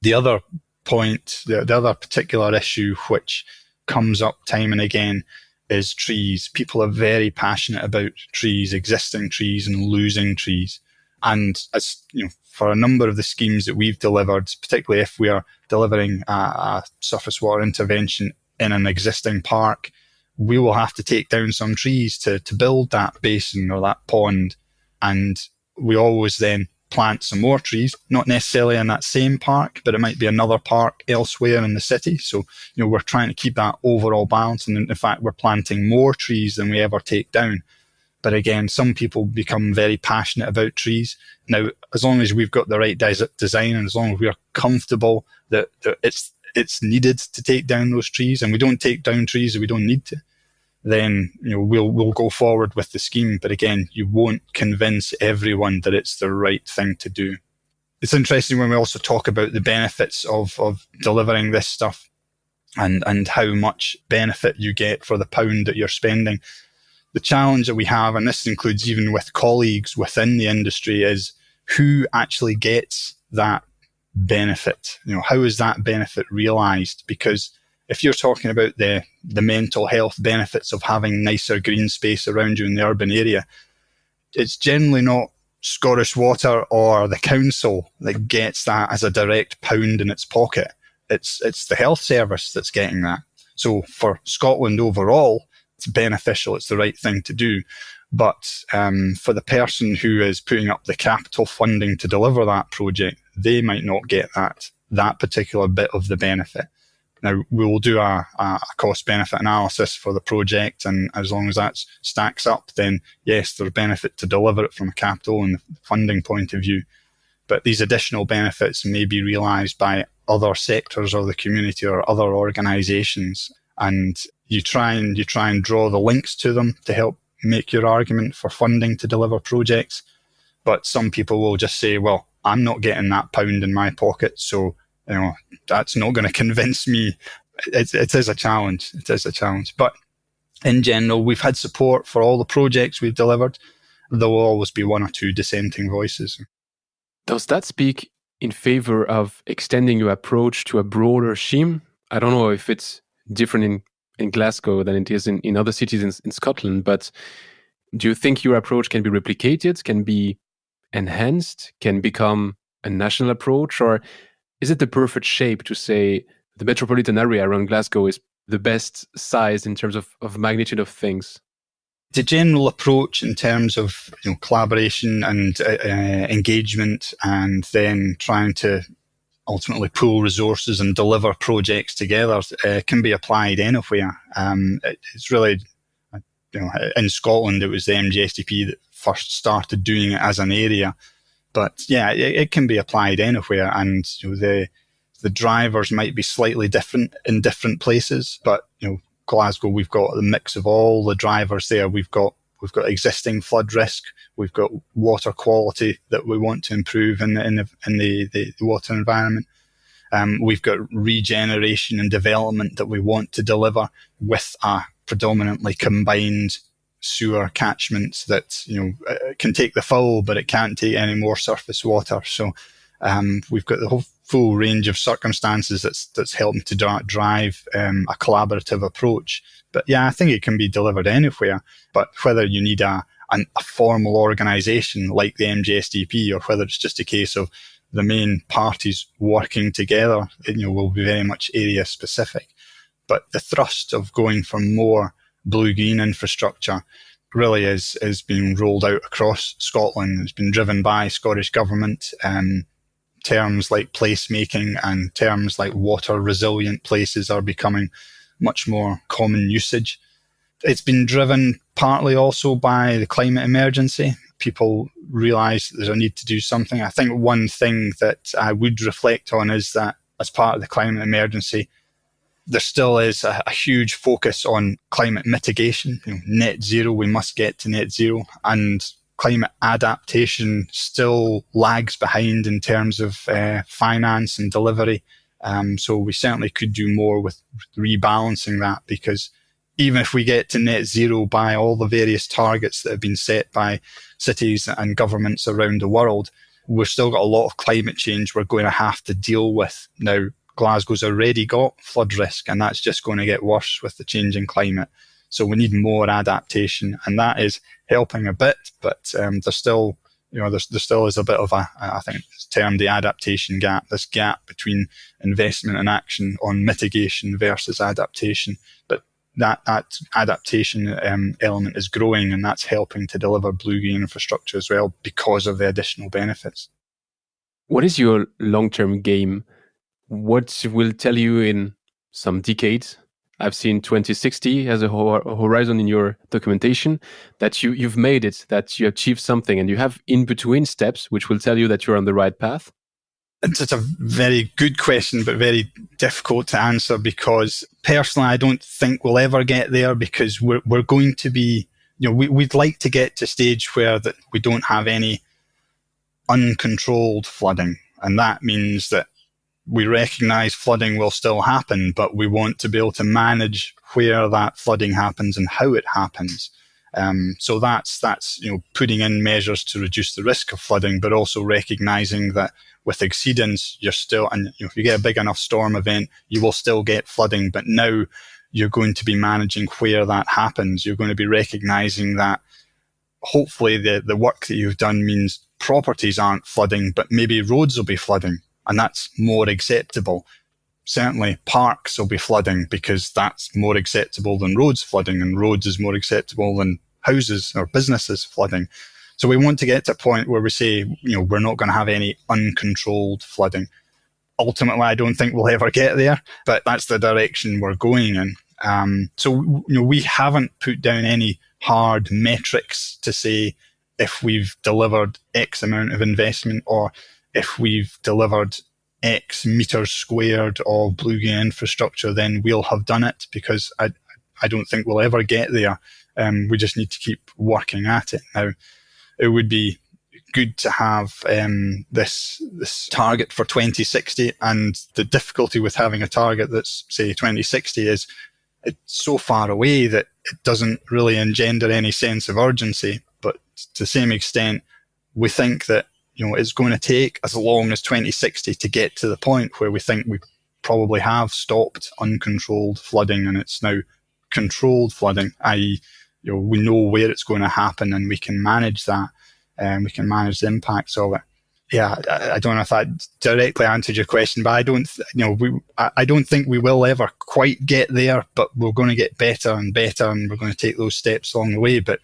The other point, the other particular issue which comes up time and again is trees. People are very passionate about trees, existing trees and losing trees. And as for a number of the schemes that we've delivered, particularly if we are delivering a surface water intervention in an existing park, we will have to take down some trees to build that basin or that pond. And we always then plant some more trees, not necessarily in that same park, but it might be another park elsewhere in the city. So, we're trying to keep that overall balance. And in fact, we're planting more trees than we ever take down. But again, some people become very passionate about trees. Now, as long as we've got the right design, and as long as we are comfortable that it's needed to take down those trees, and we don't take down trees that we don't need to, then we'll go forward with the scheme. But again, you won't convince everyone that it's the right thing to do. It's interesting when we also talk about the benefits of delivering this stuff, and how much benefit you get for the pound that you're spending. The challenge that we have, and this includes even with colleagues within the industry, is who actually gets that benefit. How is that benefit realized? Because if you're talking about the mental health benefits of having nicer green space around you in the urban area, it's generally not Scottish Water or the council that gets that as a direct pound in its pocket. It's the health service that's getting that. So for Scotland overall, it's beneficial, it's the right thing to do. But for the person who is putting up the capital funding to deliver that project, they might not get that particular bit of the benefit. Now, we will do a cost-benefit analysis for the project, and as long as that stacks up, then yes, there's benefit to deliver it from a capital and funding point of view. But these additional benefits may be realised by other sectors of the community or other organisations, and you try and draw the links to them to help make your argument for funding to deliver projects. But some people will just say, well, I'm not getting that pound in my pocket, so that's not going to convince me. It is a challenge. It is a challenge. But in general, we've had support for all the projects we've delivered. There will always be one or two dissenting voices. Does that speak in favor of extending your approach to a broader scheme? I don't know if it's different in Glasgow than it is in other cities in Scotland, but do you think your approach can be replicated, can be enhanced, can become a national approach? Or is it the perfect shape to say the metropolitan area around Glasgow is the best size in terms of magnitude of things? The general approach in terms of collaboration and engagement, and then trying to ultimately pool resources and deliver projects together can be applied anywhere. It's really, in Scotland, it was the MGSDP that first started doing it as an area. But yeah, it can be applied anywhere, and the drivers might be slightly different in different places. But Glasgow, we've got the mix of all the drivers there. We've got existing flood risk. We've got water quality that we want to improve in the water environment. We've got regeneration and development that we want to deliver with a predominantly combined sewer catchments that can take the full, but it can't take any more surface water. So we've got the whole full range of circumstances that's helping to drive a collaborative approach. But yeah, I think it can be delivered anywhere. But whether you need a formal organisation like the MGSDP, or whether it's just a case of the main parties working together, will be very much area specific. But the thrust of going for more blue-green infrastructure really is being rolled out across Scotland. It's been driven by Scottish Government. Terms like placemaking and terms like water-resilient places are becoming much more common usage. It's been driven partly also by the climate emergency. People realise that there's a need to do something. I think one thing that I would reflect on is that as part of the climate emergency, there still is a huge focus on climate mitigation. Net zero, we must get to net zero. And climate adaptation still lags behind in terms of finance and delivery. So we certainly could do more with rebalancing that, because even if we get to net zero by all the various targets that have been set by cities and governments around the world, we've still got a lot of climate change we're going to have to deal with. Now, Glasgow's already got flood risk, and that's just going to get worse with the changing climate. So we need more adaptation, and that is helping a bit, but there's still, there still is a bit of I think it's termed the adaptation gap, this gap between investment and action on mitigation versus adaptation. But that adaptation element is growing, and that's helping to deliver blue-green infrastructure as well because of the additional benefits. What is your long-term game? What will tell you in some decades? I've seen 2060 as a horizon in your documentation, that you've made it, that you achieved something, and you have in-between steps which will tell you that you're on the right path? It's a very good question, but very difficult to answer, because personally, I don't think we'll ever get there, because we're going to be, we'd like to get to a stage where that we don't have any uncontrolled flooding. And that means that we recognise flooding will still happen, but we want to be able to manage where that flooding happens and how it happens. So that's putting in measures to reduce the risk of flooding, but also recognising that with exceedance, you're still, and if you get a big enough storm event, you will still get flooding. But now you're going to be managing where that happens. You're going to be recognising that hopefully the work that you've done means properties aren't flooding, but maybe roads will be flooding. And that's more acceptable. Certainly parks will be flooding, because that's more acceptable than roads flooding, and roads is more acceptable than houses or businesses flooding. So we want to get to a point where we say, we're not going to have any uncontrolled flooding. ultimately, I don't think we'll ever get there, but that's the direction we're going in. So we haven't put down any hard metrics to say if we've delivered X amount of investment or if we've delivered X meters squared of bluegill infrastructure, then we'll have done it, because I don't think we'll ever get there. We just need to keep working at it. Now, it would be good to have this target for 2060, and the difficulty with having a target that's, say, 2060 is it's so far away that it doesn't really engender any sense of urgency. But to the same extent, we think that it's going to take as long as 2060 to get to the point where we think we probably have stopped uncontrolled flooding, and it's now controlled flooding, i.e., we know where it's going to happen and we can manage that, and we can manage the impacts of it. Yeah, I don't know if that directly answered your question, but I don't think we will ever quite get there, but we're going to get better and better, and we're going to take those steps along the way. But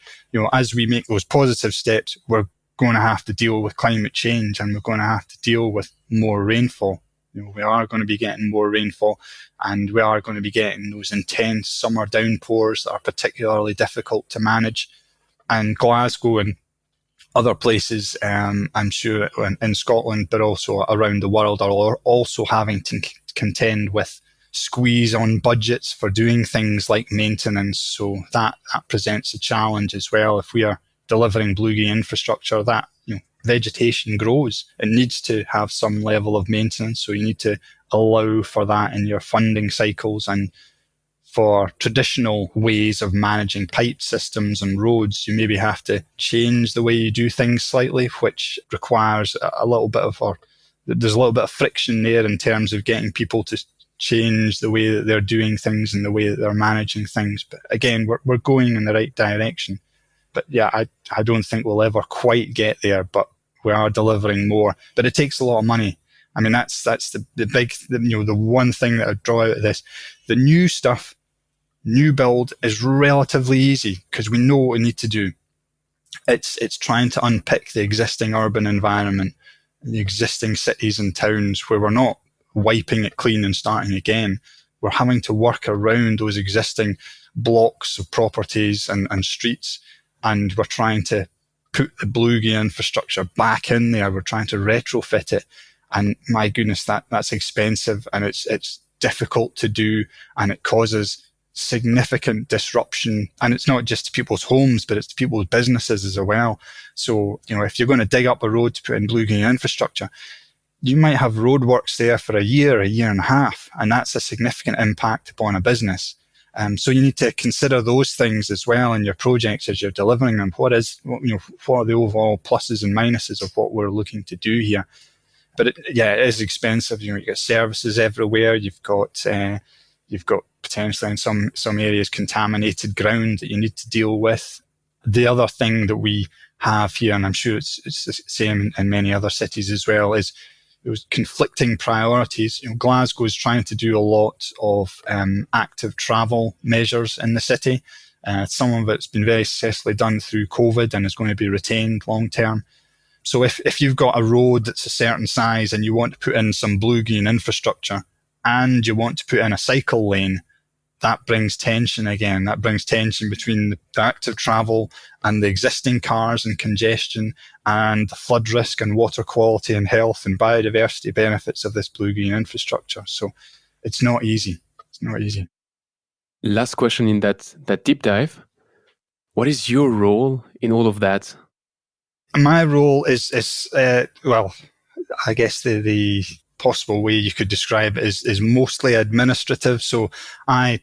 as we make those positive steps, we're going to have to deal with climate change, and we're going to have to deal with more rainfall. We are going to be getting more rainfall, and we are going to be getting those intense summer downpours that are particularly difficult to manage. And Glasgow and other places, I'm sure in Scotland, but also around the world, are also having to contend with squeeze on budgets for doing things like maintenance. So that presents a challenge as well. If we are delivering bluegill infrastructure, that vegetation grows. It needs to have some level of maintenance, so you need to allow for that in your funding cycles. And for traditional ways of managing pipe systems and roads, you maybe have to change the way you do things slightly, which requires a little bit of, or there's a little bit of friction there in terms of getting people to change the way that they're doing things and the way that they're managing things. But again, we're going in the right direction. But yeah, I don't think we'll ever quite get there, but we are delivering more. But it takes a lot of money. I mean, that's the big, the one thing that I draw out of this. The new stuff, new build is relatively easy because we know what we need to do. It's trying to unpick the existing urban environment, the existing cities and towns, where we're not wiping it clean and starting again. We're having to work around those existing blocks of properties and streets, and we're trying to put the bluegill infrastructure back in there. We're trying to retrofit it. And my goodness, that's expensive, and it's difficult to do, and it causes significant disruption. And it's not just to people's homes, but it's to people's businesses as well. So, if you're going to dig up a road to put in bluegill infrastructure, you might have roadworks there for a year and a half, and that's a significant impact upon a business. So you need to consider those things as well in your projects as you're delivering them. What are the overall pluses and minuses of what we're looking to do here? But it is expensive. You get services everywhere. You've got potentially in some areas contaminated ground that you need to deal with. The other thing that we have here, and I'm sure it's the same in many other cities as well, is those conflicting priorities. Glasgow is trying to do a lot of active travel measures in the city. Some of it's been very successfully done through COVID and is going to be retained long term. So if you've got a road that's a certain size and you want to put in some bluegill infrastructure and you want to put in a cycle lane, that brings tension again. That brings tension between the active travel and the existing cars and congestion and the flood risk and water quality and health and biodiversity benefits of this bluegill infrastructure. So it's not easy. It's not easy. Last question in that deep dive. What is your role in all of that? My role is well, I guess the possible way you could describe it is mostly administrative. So I'm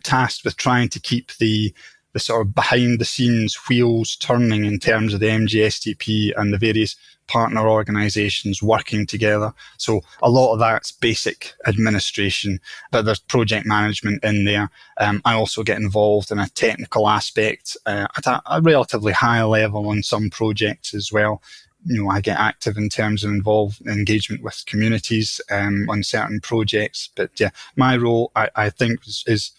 tasked with trying to keep the sort of behind the scenes wheels turning in terms of the MGSDP and the various partner organizations working together. So a lot of that's basic administration, but there's project management in there. I also get involved in a technical aspect at a relatively high level on some projects as well. I get active in terms of engagement with communities on certain projects. But yeah, my role, I think, is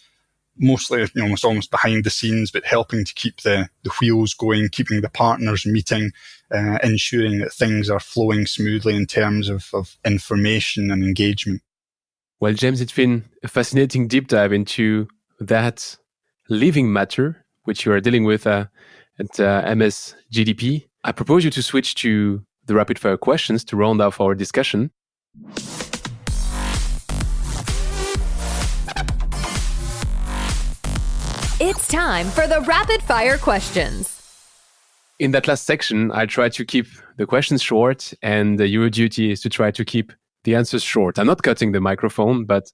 mostly, almost behind the scenes, but helping to keep the wheels going, keeping the partners meeting, ensuring that things are flowing smoothly in terms of information and engagement. Well, James, it's been a fascinating deep dive into that living matter, which you are dealing with at MSGDP. I propose you to switch to the rapid fire questions to round off our discussion. It's time for the rapid fire questions. In that last section, I tried to keep the questions short, and your duty is to try to keep the answers short. I'm not cutting the microphone, but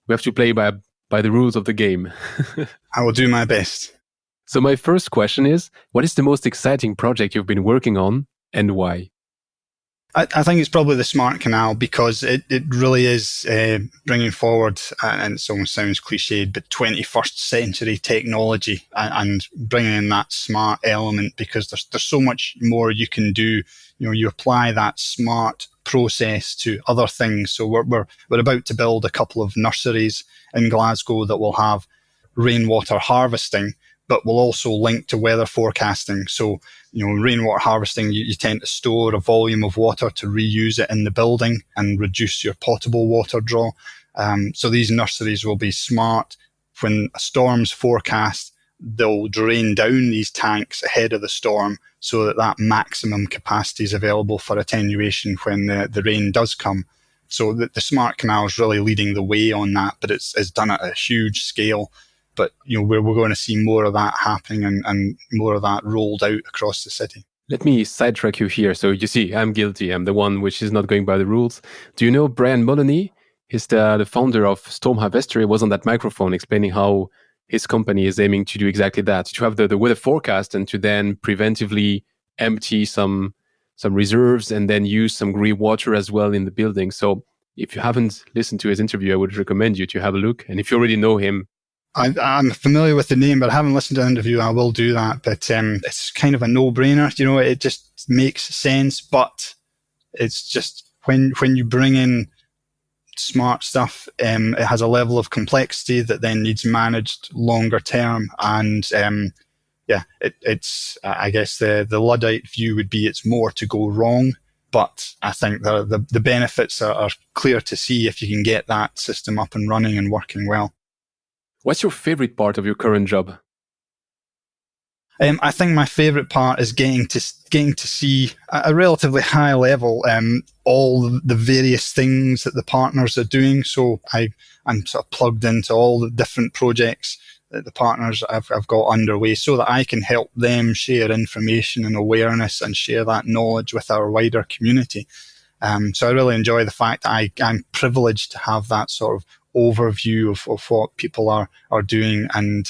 we have to play by the rules of the game. I will do my best. So my first question is, what is the most exciting project you've been working on and why? I think it's probably the Smart Canal, because it really is bringing forward, and it almost sounds cliched, but 21st century technology and bringing in that smart element, because there's so much more you can do. You apply that smart process to other things. So we're about to build a couple of nurseries in Glasgow that will have rainwater harvesting, but will also link to weather forecasting. So, rainwater harvesting, you tend to store a volume of water to reuse it in the building and reduce your potable water draw. So these nurseries will be smart. When a storm's forecast, they'll drain down these tanks ahead of the storm so that maximum capacity is available for attenuation when the rain does come. So the Smart Canal is really leading the way on that, but it's done at a huge scale. But we're going to see more of that happening and more of that rolled out across the city. Let me sidetrack you here. So you see, I'm guilty. I'm the one which is not going by the rules. Do you know Brian Moloney? He's the founder of Storm Harvester. He was on that microphone explaining how his company is aiming to do exactly that, to have the weather forecast and to then preventively empty some reserves and then use some grey water as well in the building. So if you haven't listened to his interview, I would recommend you to have a look. And if you already know him, I'm familiar with the name, but I haven't listened to the interview. I will do that. But it's kind of a no-brainer. It just makes sense. But it's just when you bring in smart stuff, it has a level of complexity that then needs managed longer term. And it's I guess the Luddite view would be it's more to go wrong. But I think the benefits are clear to see if you can get that system up and running and working well. What's your favorite part of your current job? I think my favorite part is getting to see at a relatively high level all the various things that the partners are doing. So I'm sort of plugged into all the different projects that the partners have got underway, so that I can help them share information and awareness and share that knowledge with our wider community. So I really enjoy the fact that I'm privileged to have that sort of overview of what people are doing, and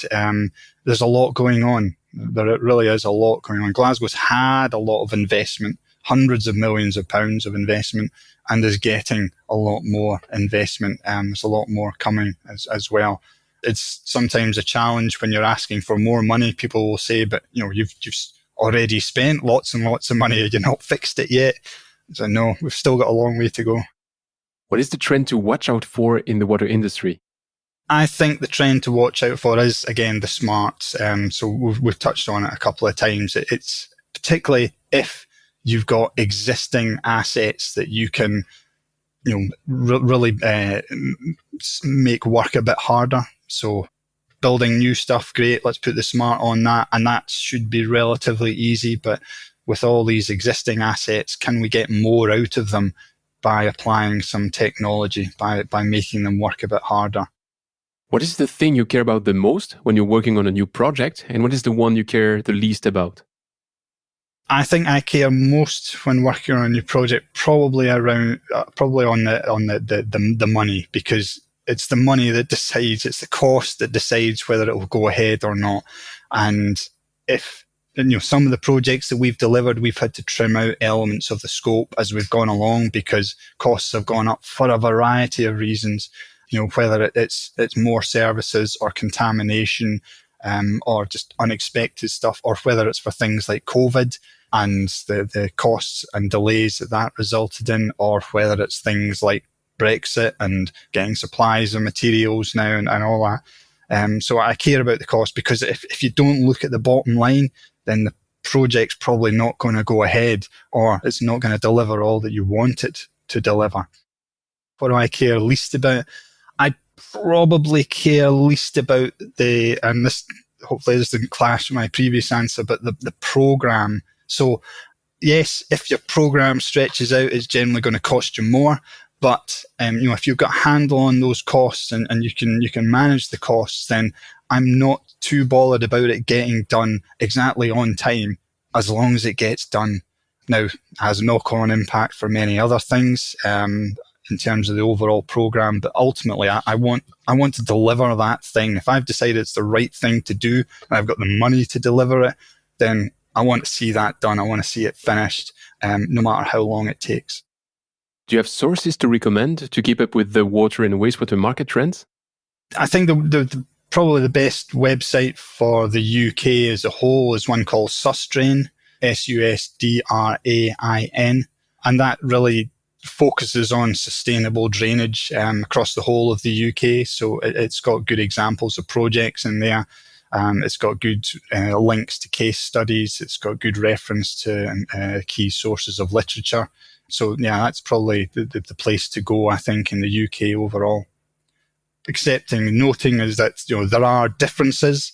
there's a lot going on. There really is a lot going on. Glasgow's had a lot of investment, hundreds of millions of pounds of investment, and is getting a lot more investment. There's a lot more coming as well. It's sometimes a challenge when you're asking for more money. People will say, but you've already spent lots and lots of money. You've not fixed it yet. So no, we've still got a long way to go. What is the trend to watch out for in the water industry? I think the trend to watch out for is, again, the smarts. So we've touched on it a couple of times. It's particularly if you've got existing assets that you can, really make work a bit harder. So building new stuff, great. Let's put the smart on that, and that should be relatively easy. But with all these existing assets, can we get more out of them by applying some technology, by making them work a bit harder? What is the thing you care about the most when you're working on a new project, and what is the one you care the least about? I think I care most when working on a new project, probably on the money, because it's the money that decides, it's the cost that decides whether it will go ahead or not. And if some of the projects that we've delivered, we've had to trim out elements of the scope as we've gone along because costs have gone up for a variety of reasons. Whether it's more services or contamination, or just unexpected stuff, or whether it's for things like COVID and the costs and delays that resulted in, or whether it's things like Brexit and getting supplies of materials now and all that. So I care about the cost, because if you don't look at the bottom line, then the project's probably not going to go ahead, or it's not going to deliver all that you want it to deliver. What do I care least about? I probably care least about and this, hopefully this didn't clash with my previous answer, but the program. So yes, if your program stretches out, it's generally going to cost you more. But if you've got a handle on those costs and you can manage the costs, then I'm not too bothered about it getting done exactly on time, as long as it gets done. Now, it has a knock-on impact for many other things in terms of the overall program, but ultimately I want to deliver that thing. If I've decided it's the right thing to do and I've got the money to deliver it, then I want to see that done. I want to see it finished, no matter how long it takes. Do you have sources to recommend to keep up with the water and wastewater market trends? I think the probably the best website for the UK as a whole is one called Susdrain, SUSDRAIN, and that really focuses on sustainable drainage across the whole of the UK. So it's got good examples of projects in there. It's got good links to case studies. It's got good reference to key sources of literature. So yeah, that's probably the place to go, I think, in the UK overall. Noting is that there are differences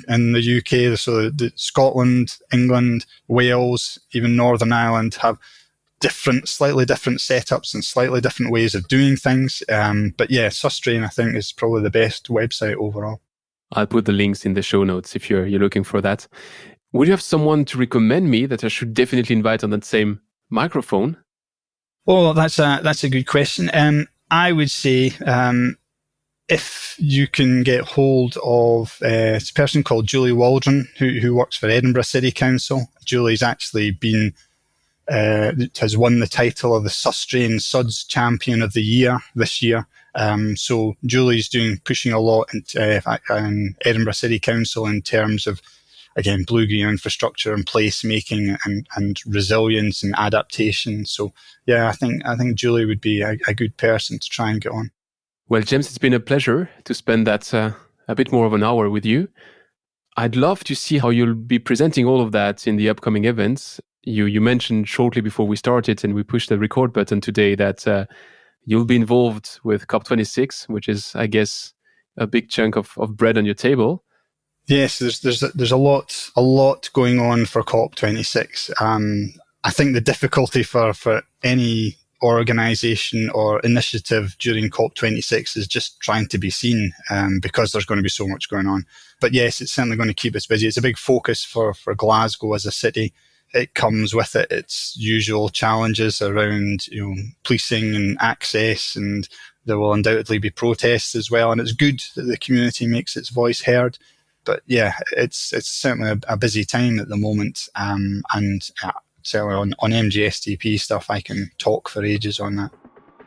in the UK. So Scotland, England, Wales, even Northern Ireland have slightly different setups and slightly different ways of doing things. But yeah, Susdrain, I think, is probably the best website overall. I'll put the links in the show notes if you're looking for that. Would you have someone to recommend me that I should definitely invite on that same microphone? Well, that's a good question. I would say if you can get hold of it's a person called Julie Waldron who works for Edinburgh City Council. Julie's actually has won the title of the Susdrain Suds Champion of the Year this year. So Julie's pushing a lot in Edinburgh City Council in terms of, again, blue-green infrastructure and placemaking and resilience and adaptation. So yeah, I think Julie would be a good person to try and get on. Well, James, it's been a pleasure to spend that a bit more of an hour with you. I'd love to see how you'll be presenting all of that in the upcoming events. You mentioned shortly before we started and we pushed the record button today that you'll be involved with COP26, which is, I guess, a big chunk of bread on your table. Yes, there's a lot going on for COP26. I think the difficulty for any organisation or initiative during COP26 is just trying to be seen, because there's going to be so much going on. But yes, it's certainly going to keep us busy. It's a big focus for Glasgow as a city. It comes with it its usual challenges around policing and access, and there will undoubtedly be protests as well. And it's good that the community makes its voice heard. But yeah, it's certainly a busy time at the moment, and certainly on MGSDP stuff, I can talk for ages on that.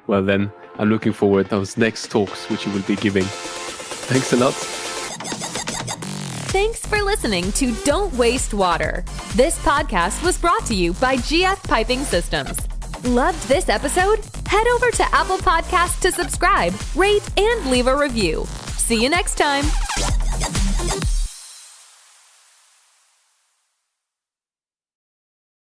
Well then, I'm looking forward to those next talks which you will be giving. Thanks a lot. Thanks for listening to Don't Waste Water. This podcast was brought to you by GF Piping Systems. Loved this episode? Head over to Apple Podcasts to subscribe, rate, and leave a review. See you next time.